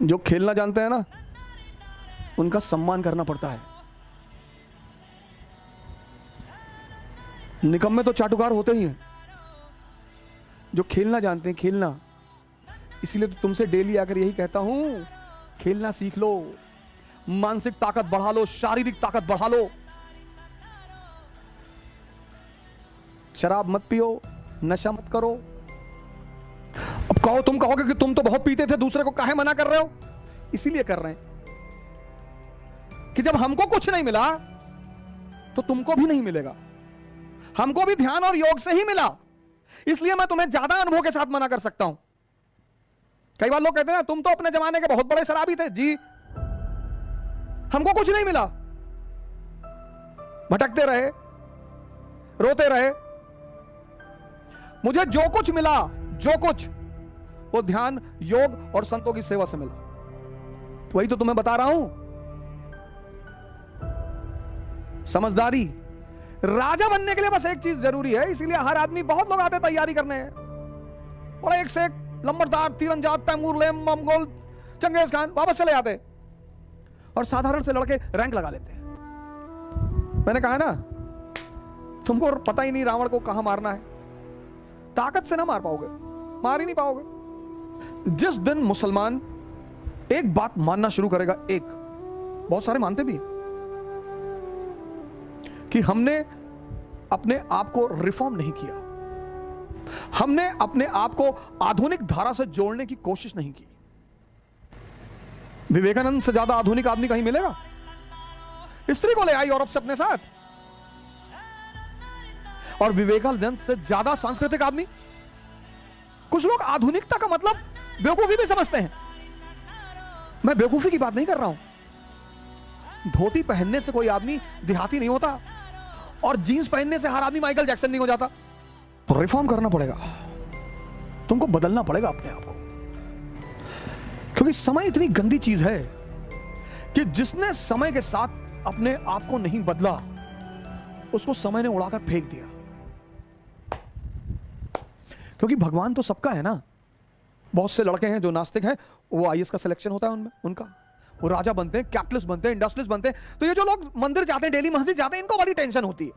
जो खेलना जानते हैं ना, उनका सम्मान करना पड़ता है। निकम्मे तो चाटुकार होते ही हैं। जो खेलना जानते हैं, खेलना, इसीलिए तो तुमसे डेली आकर यही कहता हूं, खेलना सीख लो, मानसिक ताकत बढ़ा लो, शारीरिक ताकत बढ़ा लो। शराब मत पियो, नशा मत करो। अब तुम कहोगे कि तुम तो बहुत पीते थे, दूसरे को काहे मना कर रहे हो? इसीलिए कर रहे हैं कि जब हमको कुछ नहीं मिला तो तुमको भी नहीं मिलेगा। हमको भी ध्यान और योग से ही मिला, इसलिए मैं तुम्हें ज्यादा अनुभव के साथ मना कर सकता हूं। कई बार लोग कहते हैं तुम तो अपने जमाने के बहुत बड़े शराबी थे। जी, हमको कुछ नहीं मिला, भटकते रहे, रोते रहे। मुझे जो कुछ मिला, जो कुछ, वो ध्यान, योग और संतों की सेवा से मिला। वही तो तुम्हें बता रहा हूं। समझदारी, राजा बनने के लिए बस एक चीज जरूरी है, इसीलिए हर आदमी, बहुत लोग आते तैयारी करने हैं, और एक से एक लंबरदार, तीरंदाज, तैमूर, मंगोल, चंगेज खान, वापस चले जाते और साधारण से लड़के रैंक लगा लेते हैं। मैंने कहा ना, तुमको पता ही नहीं रावण को कहां मारना है। ताकत से ना मार पाओगे, मार ही नहीं पाओगे। जिस दिन मुसलमान एक बात मानना शुरू करेगा, एक, बहुत सारे मानते भी हैं, कि हमने अपने आप को रिफॉर्म नहीं किया, हमने अपने आप को आधुनिक धारा से जोड़ने की कोशिश नहीं की। विवेकानंद से ज्यादा आधुनिक आदमी कहीं मिलेगा? स्त्री को ले आई यूरोप से अपने साथ, और विवेकानंद से ज्यादा सांस्कृतिक आदमी। कुछ लोग आधुनिकता का मतलब बेवकूफी भी समझते हैं। मैं बेवकूफी की बात नहीं कर रहा हूं। धोती पहनने से कोई आदमी देहाती नहीं होता, और जींस पहनने से हर आदमी माइकल जैक्सन नहीं हो जाता। तो रिफॉर्म करना पड़ेगा, तुमको बदलना पड़ेगा अपने आप को, क्योंकि समय इतनी गंदी चीज है कि जिसने समय के साथ अपने आप को नहीं बदला, उसको समय ने उड़ाकर फेंक दिया। क्योंकि भगवान तो सबका है ना। बहुत से लड़के हैं जो नास्तिक हैं, वो आईएएस का सिलेक्शन होता है उनमें, उनका वो राजा बनते हैं, कैपिटलिस्ट बनते हैं, इंडस्ट्रियलिस्ट बनते हैं। तो ये जो लोग मंदिर जाते हैं, डेली मस्जिद जाते हैं, इनको बड़ी टेंशन होती है।